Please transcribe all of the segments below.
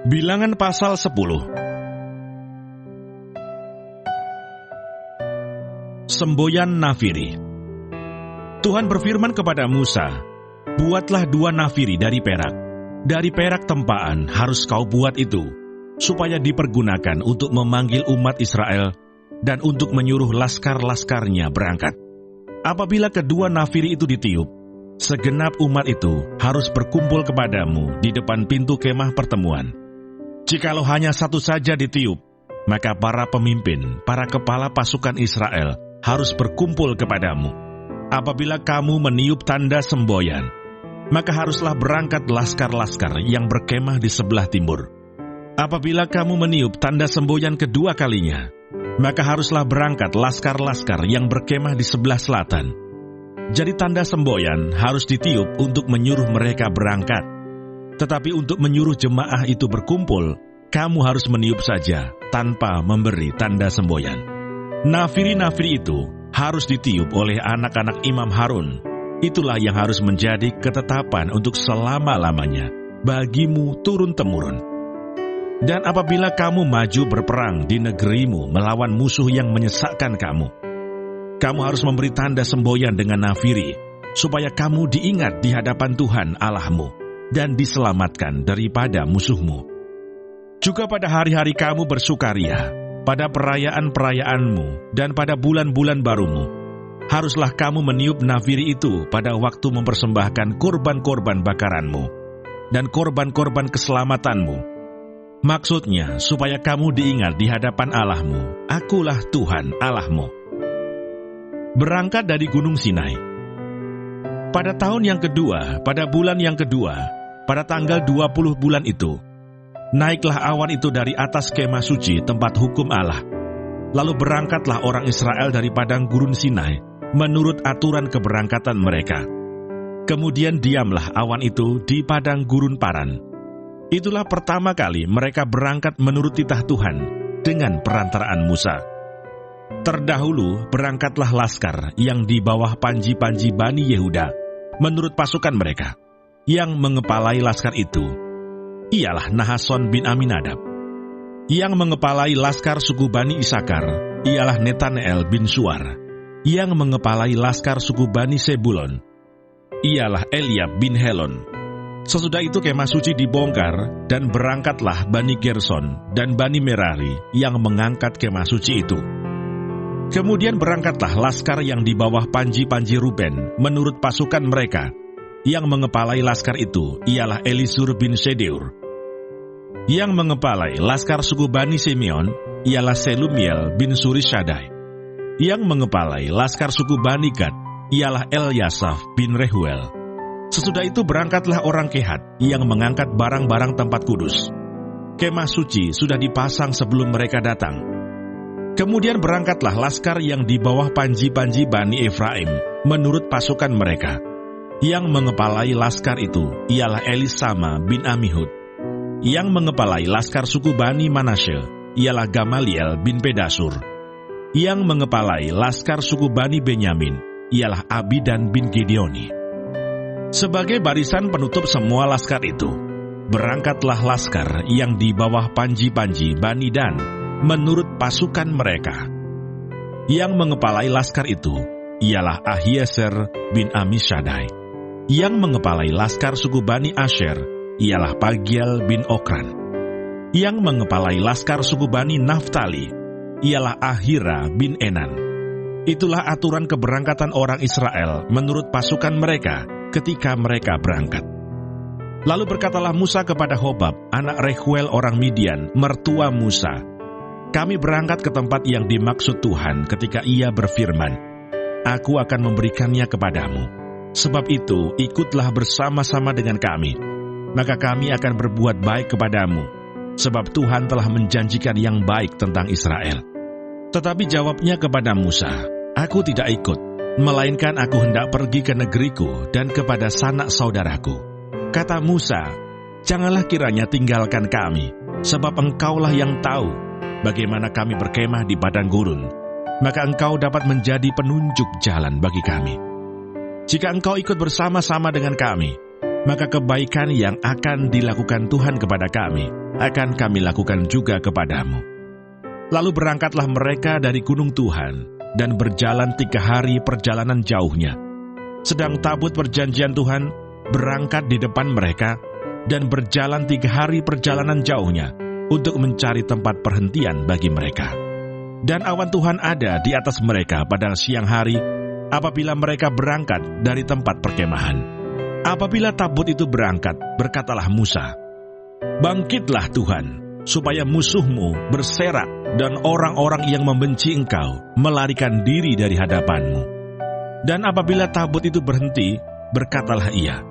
Bilangan pasal 10. Semboyan Nafiri. Tuhan berfirman kepada Musa, "Buatlah 2 nafiri dari perak. Dari perak tempaan harus kau buat itu, supaya dipergunakan untuk memanggil umat Israel dan untuk menyuruh laskar-laskarnya berangkat. Apabila kedua nafiri itu ditiup, segenap umat itu harus berkumpul kepadamu di depan pintu kemah pertemuan. Jikalau hanya satu saja ditiup, maka para pemimpin, para kepala pasukan Israel harus berkumpul kepadamu. Apabila kamu meniup tanda semboyan, maka haruslah berangkat laskar-laskar yang berkemah di sebelah timur. Apabila kamu meniup tanda semboyan kedua kalinya, maka haruslah berangkat laskar-laskar yang berkemah di sebelah selatan. Jadi tanda semboyan harus ditiup untuk menyuruh mereka berangkat. Tetapi untuk menyuruh jemaah itu berkumpul, kamu harus meniup saja tanpa memberi tanda semboyan. Nafiri-nafiri itu harus ditiup oleh anak-anak Imam Harun. Itulah yang harus menjadi ketetapan untuk selama-lamanya bagimu turun-temurun. Dan apabila kamu maju berperang di negerimu melawan musuh yang menyesakkan kamu, kamu harus memberi tanda semboyan dengan nafiri, supaya kamu diingat di hadapan Tuhan Allahmu dan diselamatkan daripada musuhmu. Juga pada hari-hari kamu bersukaria, pada perayaan-perayaanmu, dan pada bulan-bulan barumu, haruslah kamu meniup nafiri itu pada waktu mempersembahkan korban-korban bakaranmu dan korban-korban keselamatanmu. Maksudnya, supaya kamu diingat di hadapan Allahmu, akulah Tuhan Allahmu. Berangkat dari Gunung Sinai. Pada tahun yang kedua, pada bulan yang kedua, pada tanggal 20 bulan itu, naiklah awan itu dari atas kemah suci tempat hukum Allah. Lalu berangkatlah orang Israel dari padang gurun Sinai menurut aturan keberangkatan mereka. Kemudian diamlah awan itu di padang gurun Paran. Itulah pertama kali mereka berangkat menurut titah Tuhan dengan perantaraan Musa. Terdahulu berangkatlah laskar yang di bawah panji-panji Bani Yehuda menurut pasukan mereka. Yang mengepalai laskar itu ialah Nahason bin Aminadab. Yang mengepalai laskar suku Bani Isakar ialah Netaneel bin Suar. Yang mengepalai laskar suku Bani Sebulon ialah Eliab bin Helon. Sesudah itu kemah suci dibongkar dan berangkatlah Bani Gerson dan Bani Merari yang mengangkat kemah suci itu. Kemudian berangkatlah laskar yang di bawah panji-panji Ruben menurut pasukan mereka. Yang mengepalai laskar itu ialah Elisur bin Sedeur. Yang mengepalai laskar suku Bani Simeon ialah Selumiel bin Surishadai. Yang mengepalai laskar suku Bani Gad ialah Elyasaf bin Rehuel. Sesudah itu berangkatlah orang Kehat yang mengangkat barang-barang tempat kudus. Kemah suci sudah dipasang sebelum mereka datang. Kemudian berangkatlah laskar yang di bawah panji-panji Bani Efraim menurut pasukan mereka. Yang mengepalai laskar itu ialah Elisama bin Amihud. Yang mengepalai laskar suku Bani Manasye ialah Gamaliel bin Pedasur. Yang mengepalai laskar suku Bani Benyamin ialah Abidan bin Gideoni. Sebagai barisan penutup semua laskar itu, berangkatlah laskar yang di bawah panji-panji Bani Dan menurut pasukan mereka. Yang mengepalai laskar itu ialah Ahieser bin Amisadai. Yang mengepalai laskar suku Bani Asher ialah Pagiel bin Okran. Yang mengepalai laskar suku Bani Naftali ialah Ahira bin Enan. Itulah aturan keberangkatan orang Israel menurut pasukan mereka ketika mereka berangkat. Lalu berkatalah Musa kepada Hobab, anak Rehuel orang Midian, mertua Musa, "Kami berangkat ke tempat yang dimaksud Tuhan ketika ia berfirman, 'Aku akan memberikannya kepadamu.' Sebab itu, ikutlah bersama-sama dengan kami, maka kami akan berbuat baik kepadamu, sebab Tuhan telah menjanjikan yang baik tentang Israel." Tetapi jawabnya kepada Musa, "Aku tidak ikut, melainkan aku hendak pergi ke negeriku dan kepada sanak saudaraku." Kata Musa, "Janganlah kiranya tinggalkan kami, sebab engkaulah yang tahu bagaimana kami berkemah di padang gurun, maka engkau dapat menjadi penunjuk jalan bagi kami. Jika engkau ikut bersama-sama dengan kami, maka kebaikan yang akan dilakukan Tuhan kepada kami, akan kami lakukan juga kepadamu. Lalu berangkatlah mereka dari gunung Tuhan, dan berjalan 3 hari perjalanan jauhnya. Sedang tabut perjanjian Tuhan berangkat di depan mereka, dan berjalan 3 hari perjalanan jauhnya, untuk mencari tempat perhentian bagi mereka. Dan awan Tuhan ada di atas mereka pada siang hari, apabila mereka berangkat dari tempat perkemahan. Apabila tabut itu berangkat, berkatalah Musa, "Bangkitlah Tuhan, supaya musuhmu berserak dan orang-orang yang membenci engkau melarikan diri dari hadapanmu." Dan apabila tabut itu berhenti, berkatalah ia,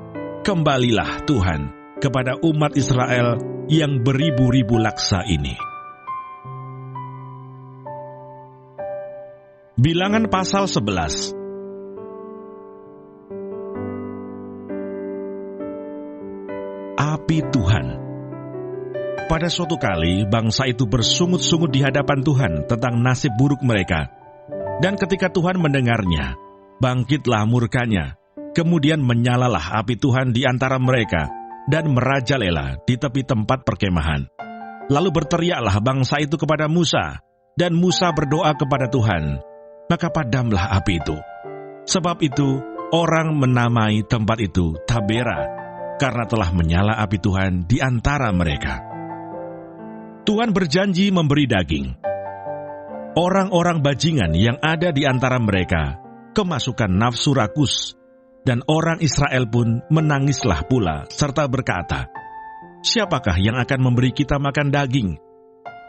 "Kembalilah Tuhan kepada umat Israel yang beribu-ribu laksa ini." Bilangan pasal 11. Api Tuhan. Pada suatu kali, bangsa itu bersungut-sungut di hadapan Tuhan tentang nasib buruk mereka. Dan ketika Tuhan mendengarnya, bangkitlah murkanya, kemudian menyalalah api Tuhan di antara mereka, dan merajalela di tepi tempat perkemahan. Lalu berteriaklah bangsa itu kepada Musa, dan Musa berdoa kepada Tuhan, maka padamlah api itu. Sebab itu, orang menamai tempat itu Tabera, karena telah menyala api Tuhan di antara mereka. Tuhan berjanji memberi daging. Orang-orang bajingan yang ada di antara mereka kemasukan nafsu rakus, dan orang Israel pun menangislah pula serta berkata, "Siapakah yang akan memberi kita makan daging?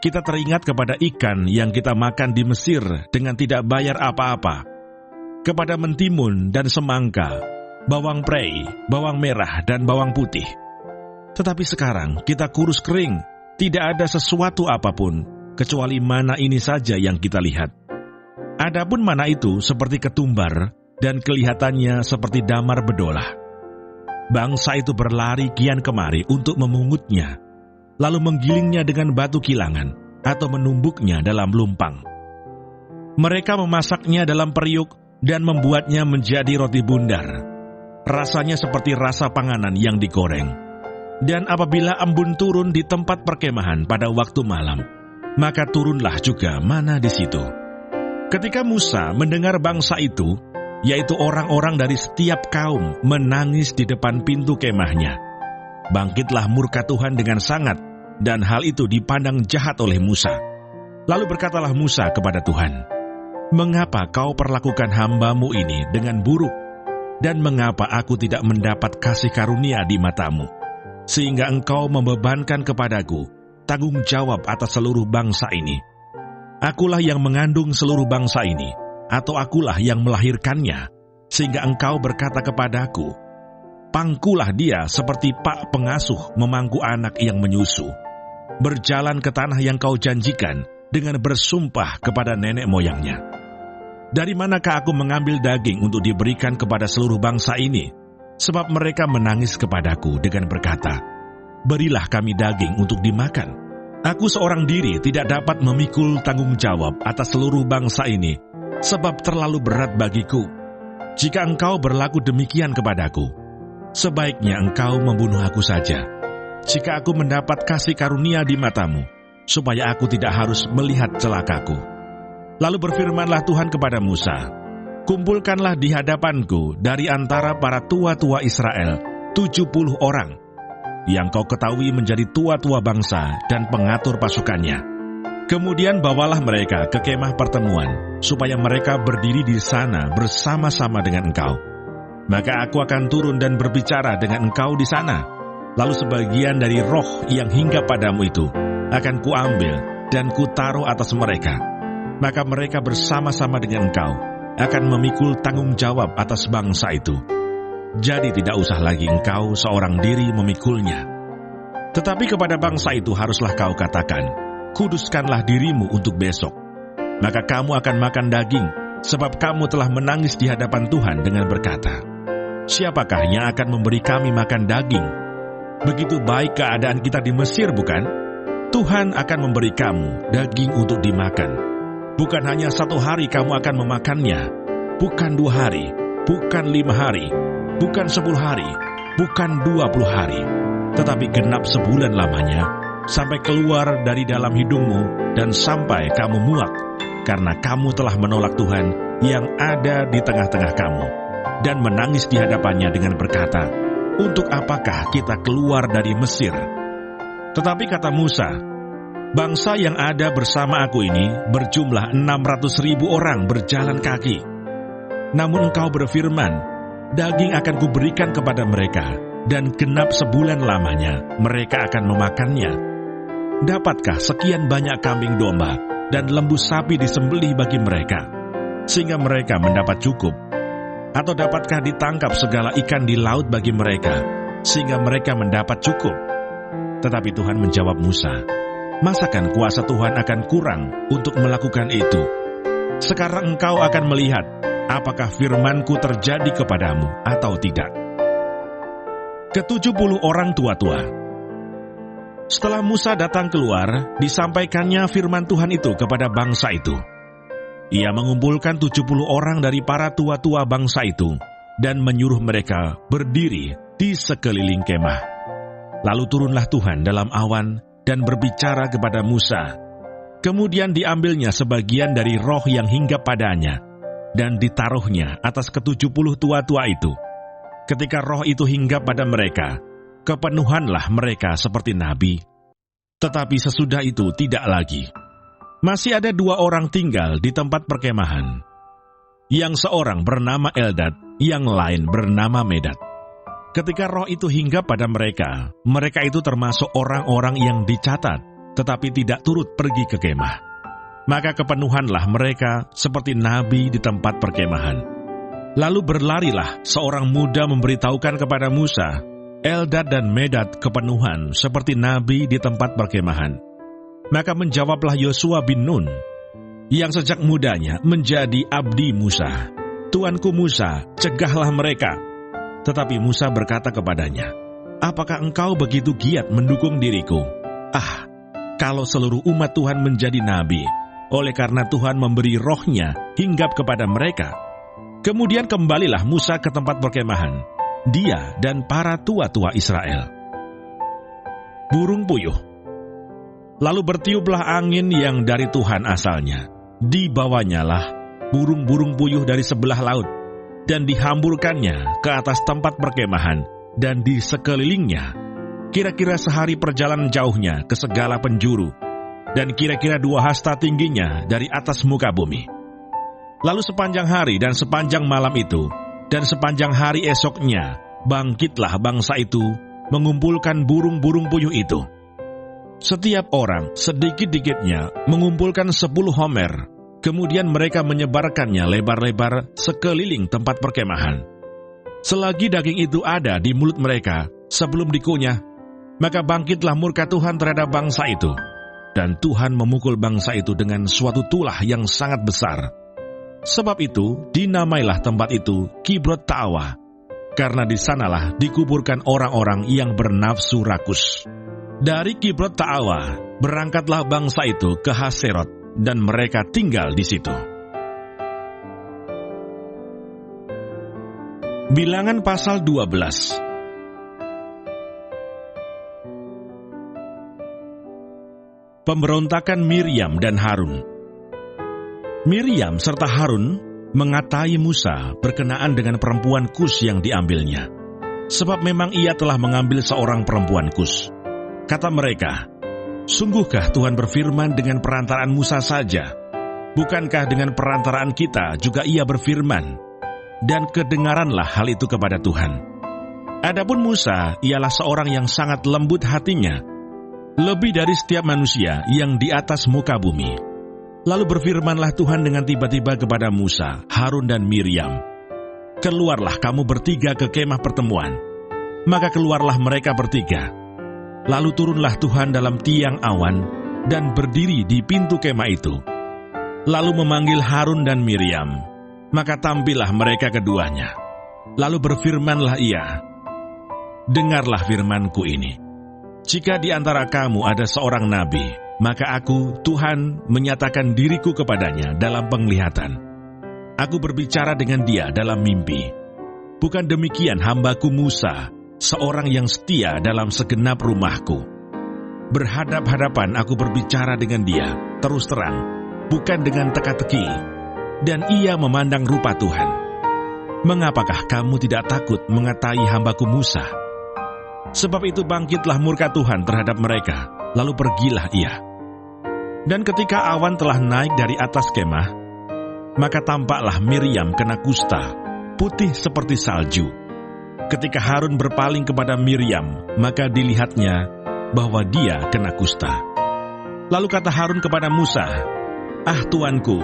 Kita teringat kepada ikan yang kita makan di Mesir dengan tidak bayar apa-apa, kepada mentimun dan semangka, bawang prei, bawang merah dan bawang putih. Tetapi sekarang kita kurus kering, tidak ada sesuatu apapun, kecuali mana ini saja yang kita lihat. Adapun mana itu seperti ketumbar, dan kelihatannya seperti damar bedolah." Bangsa itu berlari kian kemari untuk memungutnya, lalu menggilingnya dengan batu kilangan, atau menumbuknya dalam lumpang. Mereka memasaknya dalam periuk, dan membuatnya menjadi roti bundar. Rasanya seperti rasa panganan yang digoreng. Dan apabila embun turun di tempat perkemahan pada waktu malam, maka turunlah juga mana di situ. Ketika Musa mendengar bangsa itu, yaitu orang-orang dari setiap kaum, menangis di depan pintu kemahnya, bangkitlah murka Tuhan dengan sangat, dan hal itu dipandang jahat oleh Musa. Lalu berkatalah Musa kepada Tuhan, "Mengapa kau perlakukan hamba-Mu ini dengan buruk? Dan mengapa aku tidak mendapat kasih karunia di mata-Mu, sehingga Engkau membebankan kepadaku tanggung jawab atas seluruh bangsa ini? Akulah yang mengandung seluruh bangsa ini, atau akulah yang melahirkannya, sehingga Engkau berkata kepadaku, pangkulah dia seperti pak pengasuh memangku anak yang menyusu. Berjalan ke tanah yang kau janjikan dengan bersumpah kepada nenek moyangnya. Dari manakah aku mengambil daging untuk diberikan kepada seluruh bangsa ini? Sebab mereka menangis kepadaku dengan berkata, berilah kami daging untuk dimakan. Aku seorang diri tidak dapat memikul tanggung jawab atas seluruh bangsa ini, sebab terlalu berat bagiku. Jika engkau berlaku demikian kepadaku, sebaiknya engkau membunuh aku saja, jika aku mendapat kasih karunia di mata-Mu, supaya aku tidak harus melihat celakaku. Lalu berfirmanlah Tuhan kepada Musa, kumpulkanlah di hadapanku dari antara para tua-tua Israel 70 orang, yang kau ketahui menjadi tua-tua bangsa dan pengatur pasukannya. Kemudian bawalah mereka ke kemah pertemuan, supaya mereka berdiri di sana bersama-sama dengan engkau. Maka aku akan turun dan berbicara dengan engkau di sana. Lalu sebagian dari roh yang hinggap padamu itu akan kuambil dan kutaruh atas mereka. Maka mereka bersama-sama dengan engkau akan memikul tanggung jawab atas bangsa itu. Jadi tidak usah lagi engkau seorang diri memikulnya. Tetapi kepada bangsa itu haruslah kau katakan, kuduskanlah dirimu untuk besok. Maka kamu akan makan daging, sebab kamu telah menangis di hadapan Tuhan dengan berkata, siapakah yang akan memberi kami makan daging? Begitu baik keadaan kita di Mesir, bukan? Tuhan akan memberi kamu daging untuk dimakan. Bukan hanya 1 hari kamu akan memakannya, bukan 2 hari, bukan 5 hari, bukan 10 hari, bukan 20 hari, tetapi genap sebulan lamanya, sampai keluar dari dalam hidungmu dan sampai kamu muak, karena kamu telah menolak Tuhan yang ada di tengah-tengah kamu, dan menangis di hadapannya dengan berkata, "Untuk apakah kita keluar dari Mesir?" Tetapi kata Musa, "Bangsa yang ada bersama aku ini berjumlah 600.000 orang berjalan kaki. Namun engkau berfirman, daging akan kuberikan kepada mereka, dan genap sebulan lamanya mereka akan memakannya. Dapatkah sekian banyak kambing domba dan lembu sapi disembelih bagi mereka, sehingga mereka mendapat cukup? Atau dapatkah ditangkap segala ikan di laut bagi mereka, sehingga mereka mendapat cukup?" Tetapi Tuhan menjawab Musa, "Masakan kuasa Tuhan akan kurang untuk melakukan itu? Sekarang engkau akan melihat apakah firman-Ku terjadi kepadamu atau tidak." Ke-70 orang tua-tua. Setelah Musa datang keluar, disampaikannya firman Tuhan itu kepada bangsa itu. Ia mengumpulkan 70 orang dari para tua-tua bangsa itu dan menyuruh mereka berdiri di sekeliling kemah. Lalu turunlah Tuhan dalam awan dan berbicara kepada Musa. Kemudian diambilnya sebagian dari roh yang hinggap padanya dan ditaruhnya atas ke-70 tua-tua itu. Ketika roh itu hinggap pada mereka, kepenuhanlah mereka seperti nabi. Tetapi sesudah itu tidak lagi. Masih ada 2 orang tinggal di tempat perkemahan. Yang seorang bernama Eldad, yang lain bernama Medad. Ketika roh itu hinggap pada mereka, mereka itu termasuk orang-orang yang dicatat, tetapi tidak turut pergi ke kemah. Maka kepenuhanlah mereka seperti nabi di tempat perkemahan. Lalu berlarilah seorang muda memberitahukan kepada Musa, Eldad dan Medad kepenuhan seperti nabi di tempat perkemahan. Maka menjawablah Yosua bin Nun, yang sejak mudanya menjadi abdi Musa, "Tuanku Musa, cegahlah mereka." Tetapi Musa berkata kepadanya, "Apakah engkau begitu giat mendukung diriku? Kalau seluruh umat Tuhan menjadi nabi, oleh karena Tuhan memberi rohnya hinggap kepada mereka." Kemudian kembalilah Musa ke tempat perkemahan, dia dan para tua-tua Israel. Burung puyuh. Lalu bertiuplah angin yang dari Tuhan asalnya. Dibawanya lah burung-burung puyuh dari sebelah laut, dan dihamburkannya ke atas tempat perkemahan dan di sekelilingnya, kira-kira sehari perjalanan jauhnya ke segala penjuru, dan kira-kira 2 hasta tingginya dari atas muka bumi. Lalu sepanjang hari dan sepanjang malam itu, dan sepanjang hari esoknya, bangkitlah bangsa itu mengumpulkan burung-burung puyuh itu. Setiap orang sedikit-dikitnya mengumpulkan 10 homer. Kemudian mereka menyebarkannya lebar-lebar sekeliling tempat perkemahan. Selagi daging itu ada di mulut mereka sebelum dikunyah, maka bangkitlah murka Tuhan terhadap bangsa itu. Dan Tuhan memukul bangsa itu dengan suatu tulah yang sangat besar. Sebab itu dinamailah tempat itu Kibrot Ta'awa, karena di sanalah dikuburkan orang-orang yang bernafsu rakus. Dari Kibrot Ta'awa berangkatlah bangsa itu ke Haserot, dan mereka tinggal di situ. Bilangan pasal 12. Pemberontakan Miriam dan Harun. Miriam serta Harun mengatai Musa berkenaan dengan perempuan Kus yang diambilnya, sebab memang ia telah mengambil seorang perempuan Kus. Kata mereka, "Sungguhkah Tuhan berfirman dengan perantaraan Musa saja? Bukankah dengan perantaraan kita juga ia berfirman?" Dan kedengaranlah hal itu kepada Tuhan. Adapun Musa ialah seorang yang sangat lembut hatinya, lebih dari setiap manusia yang di atas muka bumi. Lalu berfirmanlah Tuhan dengan tiba-tiba kepada Musa, Harun dan Miriam, "Keluarlah kamu bertiga ke kemah pertemuan." Maka keluarlah mereka bertiga. Lalu turunlah Tuhan dalam tiang awan dan berdiri di pintu kemah itu. Lalu memanggil Harun dan Miriam. Maka tampillah mereka keduanya. Lalu berfirmanlah ia, "Dengarlah firman-Ku ini. Jika di antara kamu ada seorang nabi, maka aku, Tuhan, menyatakan diriku kepadanya dalam penglihatan. Aku berbicara dengan dia dalam mimpi. Bukan demikian hamba-Ku Musa, seorang yang setia dalam segenap rumahku. Berhadap-hadapan aku berbicara dengan dia, terus terang, bukan dengan teka-teki, dan ia memandang rupa Tuhan. Mengapakah kamu tidak takut mengatai hambaku Musa? Sebab itu bangkitlah murka Tuhan terhadap mereka, lalu pergilah ia. Dan ketika awan telah naik dari atas kemah, maka tampaklah Miriam kena kusta, putih seperti salju. Ketika Harun berpaling kepada Miriam, maka dilihatnya bahwa dia kena kusta. Lalu kata Harun kepada Musa, "Ah Tuanku,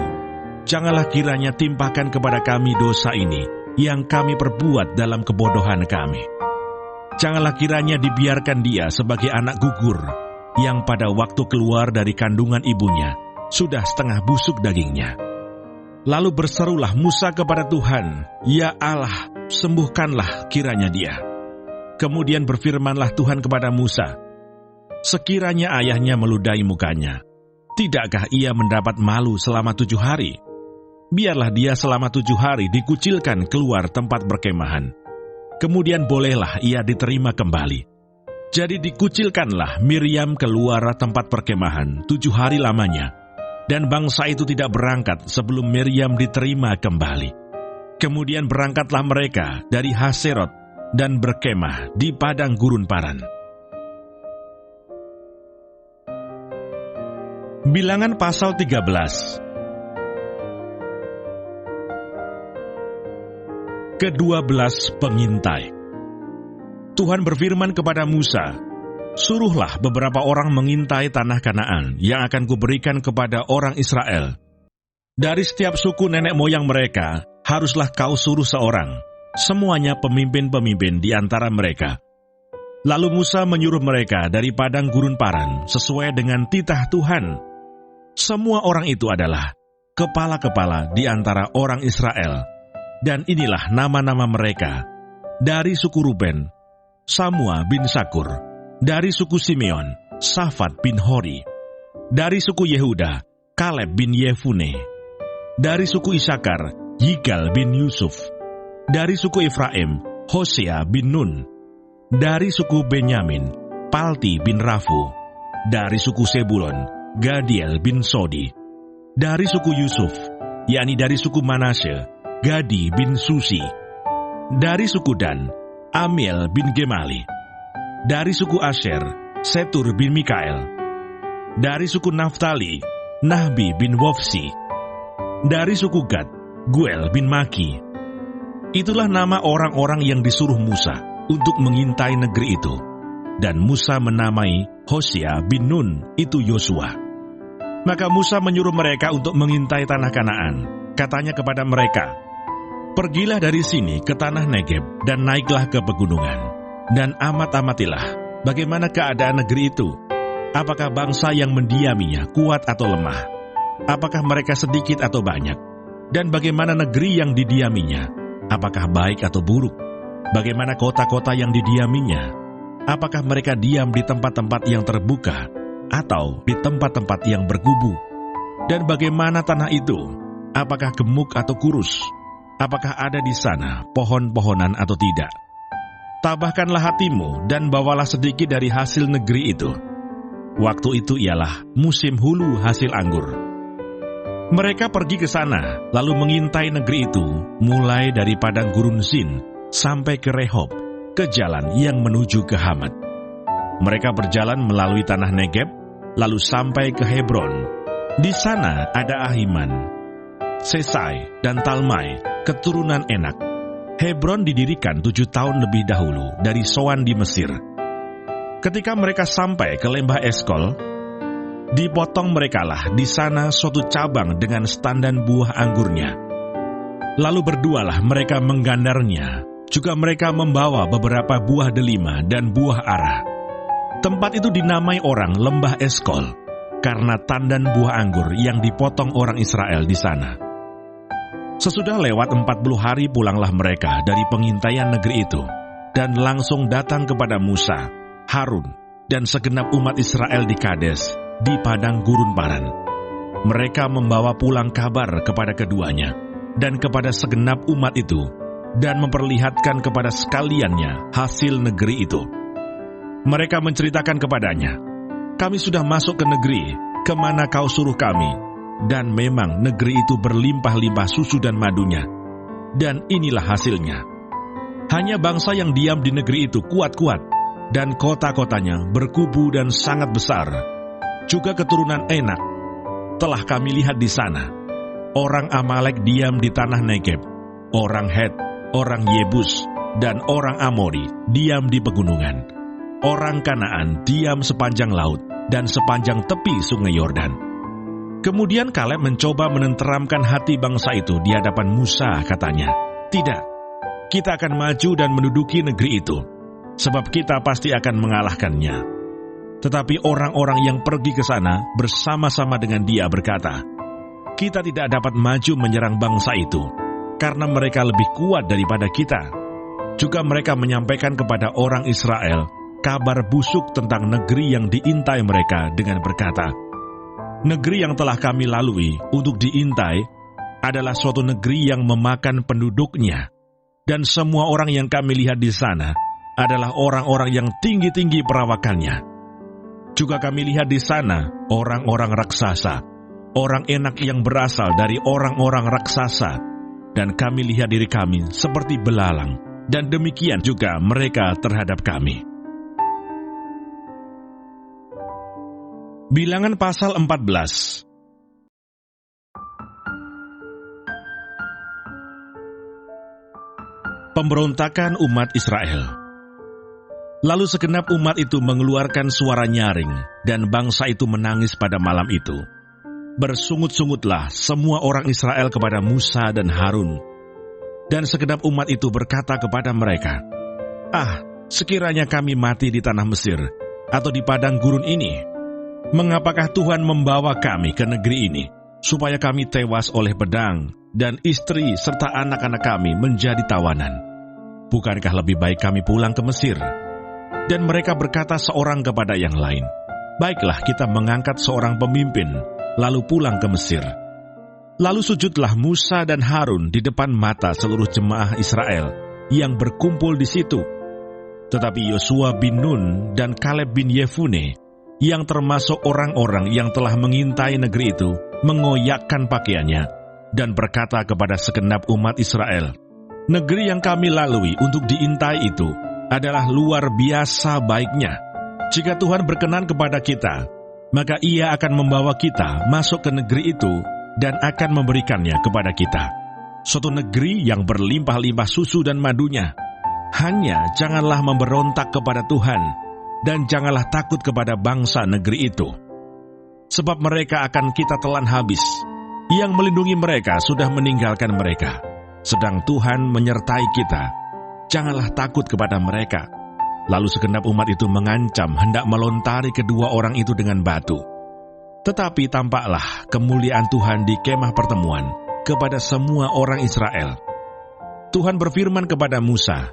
janganlah kiranya timpakan kepada kami dosa ini yang kami perbuat dalam kebodohan kami. Janganlah kiranya dibiarkan dia sebagai anak gugur, yang pada waktu keluar dari kandungan ibunya, sudah setengah busuk dagingnya." Lalu berserulah Musa kepada Tuhan, "Ya Allah, sembuhkanlah kiranya dia." Kemudian berfirmanlah Tuhan kepada Musa, "Sekiranya ayahnya meludahi mukanya, tidakkah ia mendapat malu selama 7 hari? Biarlah dia selama 7 hari dikucilkan keluar tempat berkemahan. Kemudian bolehlah ia diterima kembali." Jadi dikucilkanlah Miriam keluar tempat perkemahan 7 hari lamanya, dan bangsa itu tidak berangkat sebelum Miriam diterima kembali. Kemudian berangkatlah mereka dari Haserot dan berkemah di padang gurun Paran. Bilangan pasal 13. Ke-12 pengintai. Tuhan berfirman kepada Musa, "Suruhlah beberapa orang mengintai tanah Kanaan yang akan kuberikan kepada orang Israel. Dari setiap suku nenek moyang mereka, haruslah kau suruh seorang, semuanya pemimpin-pemimpin di antara mereka." Lalu Musa menyuruh mereka dari padang gurun Paran sesuai dengan titah Tuhan. Semua orang itu adalah kepala-kepala di antara orang Israel. Dan inilah nama-nama mereka. Dari suku Ruben, Samua bin Sakur. Dari suku Simeon, Safat bin Hori. Dari suku Yehuda, Kaleb bin Yefune. Dari suku Isakar, Yigal bin Yusuf. Dari suku Efraim, Hosea bin Nun. Dari suku Benyamin, Palti bin Rafu. Dari suku Sebulon, Gadiel bin Sodi. Dari suku Yusuf, yakni dari suku Manasye, Gadi bin Susi. Dari suku Dan, Amiel bin Gemali. Dari suku Asher, Setur bin Mikael. Dari suku Naftali, Nahbi bin Wofsi. Dari suku Gad, Guel bin Maki. Itulah nama orang-orang yang disuruh Musa untuk mengintai negeri itu. Dan Musa menamai Hosea bin Nun itu Yosua. Maka Musa menyuruh mereka untuk mengintai tanah Kanaan. Katanya kepada mereka, "Pergilah dari sini ke tanah Negeb dan naiklah ke pegunungan, dan amat-amatilah bagaimana keadaan negeri itu. Apakah bangsa yang mendiaminya kuat atau lemah? Apakah mereka sedikit atau banyak? Dan bagaimana negeri yang didiaminya? Apakah baik atau buruk? Bagaimana kota-kota yang didiaminya? Apakah mereka diam di tempat-tempat yang terbuka atau di tempat-tempat yang bergubu? Dan bagaimana tanah itu? Apakah gemuk atau kurus? Apakah ada di sana pohon-pohonan atau tidak? Tabahkanlah hatimu dan bawalah sedikit dari hasil negeri itu." Waktu itu ialah musim hulu hasil anggur. Mereka pergi ke sana, lalu mengintai negeri itu, mulai dari padang gurun Zin sampai ke Rehob, ke jalan yang menuju ke Hamat. Mereka berjalan melalui tanah Negeb, lalu sampai ke Hebron. Di sana ada Ahiman, Sesai, dan Talmai, keturunan Enak. Hebron didirikan 7 tahun lebih dahulu dari Soan di Mesir. Ketika mereka sampai ke lembah Eskol, dipotong merekalah di sana suatu cabang dengan standan buah anggurnya. Lalu berdualah mereka menggandarnya, juga mereka membawa beberapa buah delima dan buah ara. Tempat itu dinamai orang lembah Eskol, karena tandan buah anggur yang dipotong orang Israel di sana. Sesudah lewat 40 hari pulanglah mereka dari pengintaian negeri itu, dan langsung datang kepada Musa, Harun, dan segenap umat Israel di Kades, di padang gurun Paran. Mereka membawa pulang kabar kepada keduanya, dan kepada segenap umat itu, dan memperlihatkan kepada sekaliannya hasil negeri itu. Mereka menceritakan kepadanya, "Kami sudah masuk ke negeri kemana kau suruh kami, dan memang negeri itu berlimpah-limpah susu dan madunya, dan inilah hasilnya. Hanya bangsa yang diam di negeri itu kuat-kuat, dan kota-kotanya berkubu dan sangat besar. Juga keturunan Enak telah kami lihat di sana. Orang Amalek diam di tanah Negeb, orang Het, orang Yebus, dan orang Amori diam di pegunungan. Orang Kanaan diam sepanjang laut dan sepanjang tepi sungai Yordan." Kemudian Kaleb mencoba menenteramkan hati bangsa itu di hadapan Musa, katanya, "Tidak, kita akan maju dan menduduki negeri itu, sebab kita pasti akan mengalahkannya." Tetapi orang-orang yang pergi ke sana bersama-sama dengan dia berkata, "Kita tidak dapat maju menyerang bangsa itu, karena mereka lebih kuat daripada kita." Juga mereka menyampaikan kepada orang Israel kabar busuk tentang negeri yang diintai mereka dengan berkata, "Negeri yang telah kami lalui untuk diintai adalah suatu negeri yang memakan penduduknya, dan semua orang yang kami lihat di sana adalah orang-orang yang tinggi-tinggi perawakannya. Juga kami lihat di sana orang-orang raksasa, orang Enak yang berasal dari orang-orang raksasa, dan kami lihat diri kami seperti belalang, dan demikian juga mereka terhadap kami." Bilangan pasal 14. Pemberontakan umat Israel. Lalu segenap umat itu mengeluarkan suara nyaring, dan bangsa itu menangis pada malam itu. Bersungut-sungutlah semua orang Israel kepada Musa dan Harun. Dan segenap umat itu berkata kepada mereka, "Ah, sekiranya kami mati di tanah Mesir, atau di padang gurun ini. Mengapakah Tuhan membawa kami ke negeri ini, supaya kami tewas oleh pedang, dan istri serta anak-anak kami menjadi tawanan? Bukankah lebih baik kami pulang ke Mesir?" Dan mereka berkata seorang kepada yang lain, "Baiklah, kita mengangkat seorang pemimpin, lalu pulang ke Mesir." Lalu sujudlah Musa dan Harun di depan mata seluruh jemaah Israel yang berkumpul di situ. Tetapi Yosua bin Nun dan Kaleb bin Yefune, yang termasuk orang-orang yang telah mengintai negeri itu, mengoyakkan pakaiannya dan berkata kepada segenap umat Israel, "Negeri yang kami lalui untuk diintai itu adalah luar biasa baiknya. Jika Tuhan berkenan kepada kita, maka Ia akan membawa kita masuk ke negeri itu dan akan memberikannya kepada kita. Suatu negeri yang berlimpah-limpah susu dan madunya. Hanya janganlah memberontak kepada Tuhan, dan janganlah takut kepada bangsa negeri itu. Sebab mereka akan kita telan habis. Yang melindungi mereka sudah meninggalkan mereka. Sedang Tuhan menyertai kita. Janganlah takut kepada mereka." Lalu segenap umat itu mengancam hendak melontari kedua orang itu dengan batu. Tetapi tampaklah kemuliaan Tuhan di kemah pertemuan kepada semua orang Israel. Tuhan berfirman kepada Musa,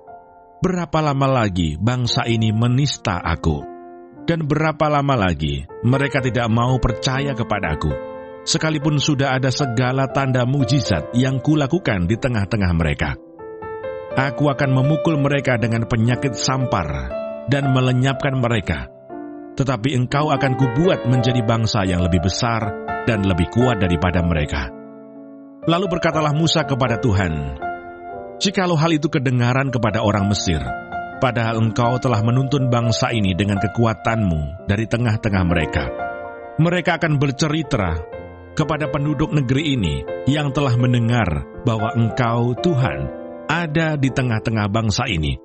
"Berapa lama lagi bangsa ini menista aku? Dan berapa lama lagi mereka tidak mau percaya kepadaku, sekalipun sudah ada segala tanda mujizat yang kulakukan di tengah-tengah mereka? Aku akan memukul mereka dengan penyakit sampar dan melenyapkan mereka. Tetapi engkau akan kubuat menjadi bangsa yang lebih besar dan lebih kuat daripada mereka." Lalu berkatalah Musa kepada Tuhan, "Jikalau hal itu kedengaran kepada orang Mesir, padahal engkau telah menuntun bangsa ini dengan kekuatanmu dari tengah-tengah mereka, mereka akan bercerita kepada penduduk negeri ini yang telah mendengar bahwa engkau, Tuhan, ada di tengah-tengah bangsa ini,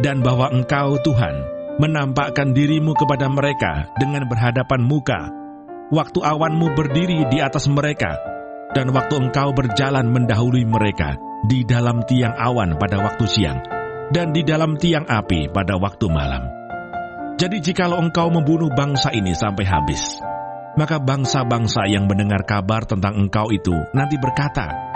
dan bahwa engkau, Tuhan, menampakkan dirimu kepada mereka dengan berhadapan muka, waktu awanmu berdiri di atas mereka, dan waktu engkau berjalan mendahului mereka di dalam tiang awan pada waktu siang, dan di dalam tiang api pada waktu malam. Jadi jikalau engkau membunuh bangsa ini sampai habis, maka bangsa-bangsa yang mendengar kabar tentang engkau itu nanti berkata,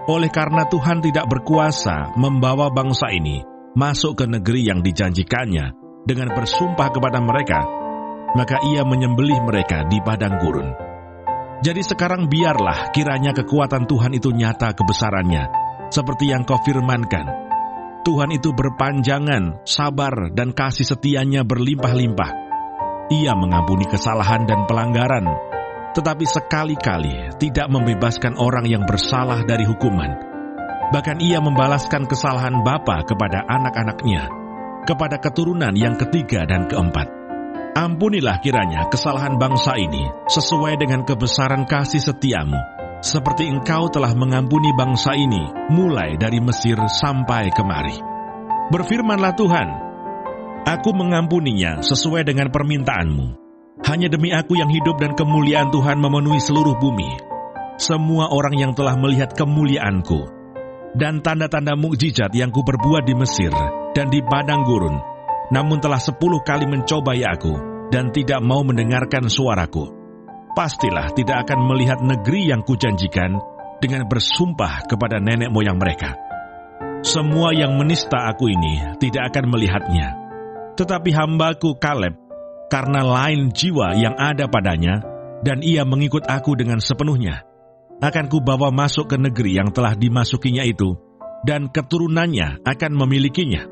oleh karena Tuhan tidak berkuasa membawa bangsa ini masuk ke negeri yang dijanjikannya dengan bersumpah kepada mereka, maka Ia menyembelih mereka di padang gurun. Jadi sekarang biarlah kiranya kekuatan Tuhan itu nyata kebesarannya, seperti yang kau firmankan, Tuhan itu berpanjangan, sabar, dan kasih setianya berlimpah-limpah. Ia mengampuni kesalahan dan pelanggaran, tetapi sekali-kali tidak membebaskan orang yang bersalah dari hukuman. Bahkan ia membalaskan kesalahan bapa kepada anak-anaknya, kepada keturunan yang ketiga dan keempat. Ampunilah kiranya kesalahan bangsa ini sesuai dengan kebesaran kasih setiamu, seperti Engkau telah mengampuni bangsa ini mulai dari Mesir sampai kemari. Berfirmanlah Tuhan, Aku mengampuninya sesuai dengan permintaan-Mu. Hanya demi Aku yang hidup dan kemuliaan Tuhan memenuhi seluruh bumi. Semua orang yang telah melihat kemuliaan-Ku dan tanda-tanda mukjizat yang Kuperbuat di Mesir dan di padang gurun, namun telah 10 kali mencobai Aku dan tidak mau mendengarkan suaraku, pastilah tidak akan melihat negeri yang Kujanjikan dengan bersumpah kepada nenek moyang mereka. Semua yang menista Aku ini tidak akan melihatnya, tetapi hamba-Ku Kaleb, karena lain jiwa yang ada padanya, dan ia mengikut Aku dengan sepenuhnya, akan Kubawa masuk ke negeri yang telah dimasukinya itu, dan keturunannya akan memilikinya.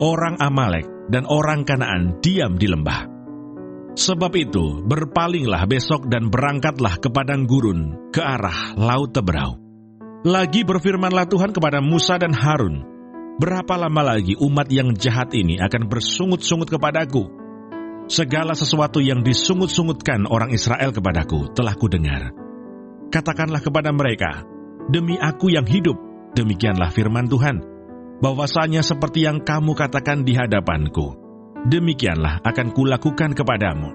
Orang Amalek dan orang Kanaan diam di lembah. Sebab itu, berpalinglah besok dan berangkatlah ke padang gurun, ke arah Laut Teberau. Lagi berfirmanlah Tuhan kepada Musa dan Harun, berapa lama lagi umat yang jahat ini akan bersungut-sungut kepadaku? Segala sesuatu yang disungut-sungutkan orang Israel kepadaku telah kudengar. Katakanlah kepada mereka, demi Aku yang hidup, demikianlah firman Tuhan, bahwasanya seperti yang kamu katakan di hadapanku, demikianlah akan Kulakukan kepadamu.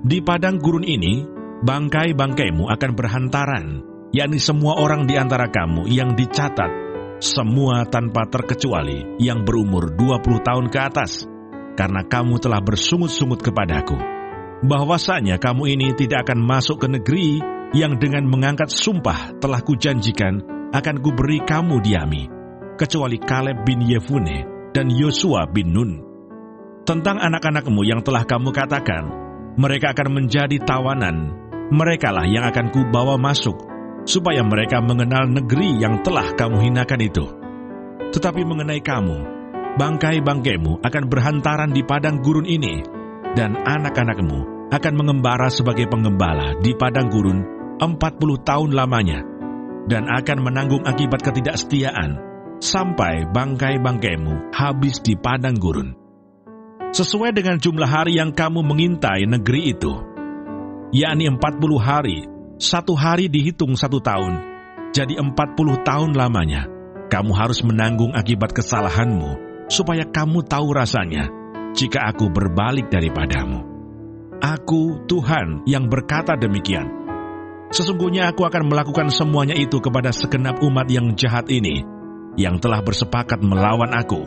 Di padang gurun ini, bangkai-bangkaimu akan berhantaran, yakni semua orang di antara kamu yang dicatat, semua tanpa terkecuali yang berumur 20 tahun ke atas, karena kamu telah bersungut-sungut kepadaku, bahwasanya kamu ini tidak akan masuk ke negeri yang dengan mengangkat sumpah telah Kujanjikan akan Kuberi kamu diami, kecuali Kaleb bin Yefune dan Yosua bin Nun. Tentang anak-anakmu yang telah kamu katakan, mereka akan menjadi tawanan, merekalah yang akan Kubawa masuk, supaya mereka mengenal negeri yang telah kamu hinakan itu. Tetapi mengenai kamu, bangkai-bangkaimu akan berhantaran di padang gurun ini, dan anak-anakmu akan mengembara sebagai pengembala di padang gurun 40 tahun lamanya, dan akan menanggung akibat ketidaksetiaan, sampai bangkai-bangkaimu habis di padang gurun. Sesuai dengan jumlah hari yang kamu mengintai negeri itu, yakni 40 hari, 1 hari dihitung 1 tahun, jadi 40 tahun lamanya, kamu harus menanggung akibat kesalahanmu, supaya kamu tahu rasanya, jika Aku berbalik daripadamu. Aku, Tuhan, yang berkata demikian. Sesungguhnya Aku akan melakukan semuanya itu kepada segenap umat yang jahat ini, yang telah bersepakat melawan Aku.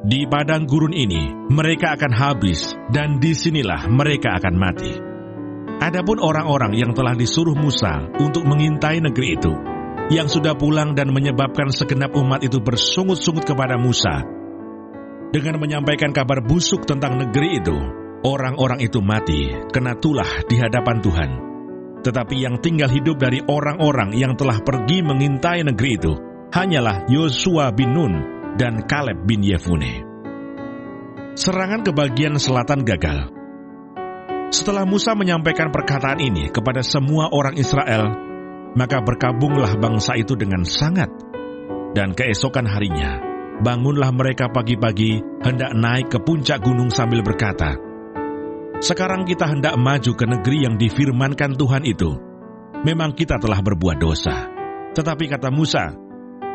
Di padang gurun ini, mereka akan habis, dan disinilah mereka akan mati. Adapun orang-orang yang telah disuruh Musa untuk mengintai negeri itu, yang sudah pulang dan menyebabkan segenap umat itu bersungut-sungut kepada Musa, dengan menyampaikan kabar busuk tentang negeri itu, orang-orang itu mati, kena tulah di hadapan Tuhan. Tetapi yang tinggal hidup dari orang-orang yang telah pergi mengintai negeri itu, hanyalah Yosua bin Nun dan Kaleb bin Yefune. Serangan ke bagian selatan gagal. Setelah Musa menyampaikan perkataan ini kepada semua orang Israel, maka berkabunglah bangsa itu dengan sangat. Dan keesokan harinya, bangunlah mereka pagi-pagi hendak naik ke puncak gunung sambil berkata, "Sekarang kita hendak maju ke negeri yang difirmankan Tuhan itu. Memang kita telah berbuat dosa." Tetapi kata Musa,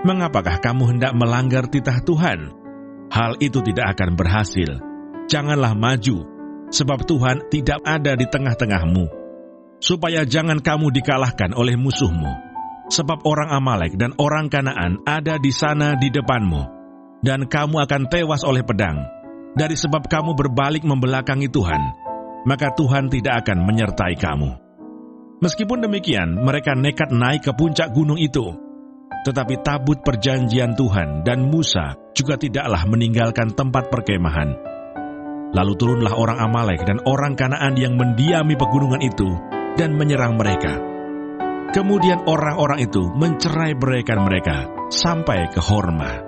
"Mengapakah kamu hendak melanggar titah Tuhan? Hal itu tidak akan berhasil. Janganlah maju, sebab Tuhan tidak ada di tengah-tengahmu, supaya jangan kamu dikalahkan oleh musuhmu. Sebab orang Amalek dan orang Kanaan ada di sana di depanmu, dan kamu akan tewas oleh pedang. Dari sebab kamu berbalik membelakangi Tuhan, maka Tuhan tidak akan menyertai kamu." Meskipun demikian, mereka nekat naik ke puncak gunung itu. Tetapi tabut perjanjian Tuhan dan Musa juga tidaklah meninggalkan tempat perkemahan. Lalu turunlah orang Amalek dan orang Kanaan yang mendiami pegunungan itu dan menyerang mereka. Kemudian orang-orang itu mencerai-beraikan mereka sampai ke Horma.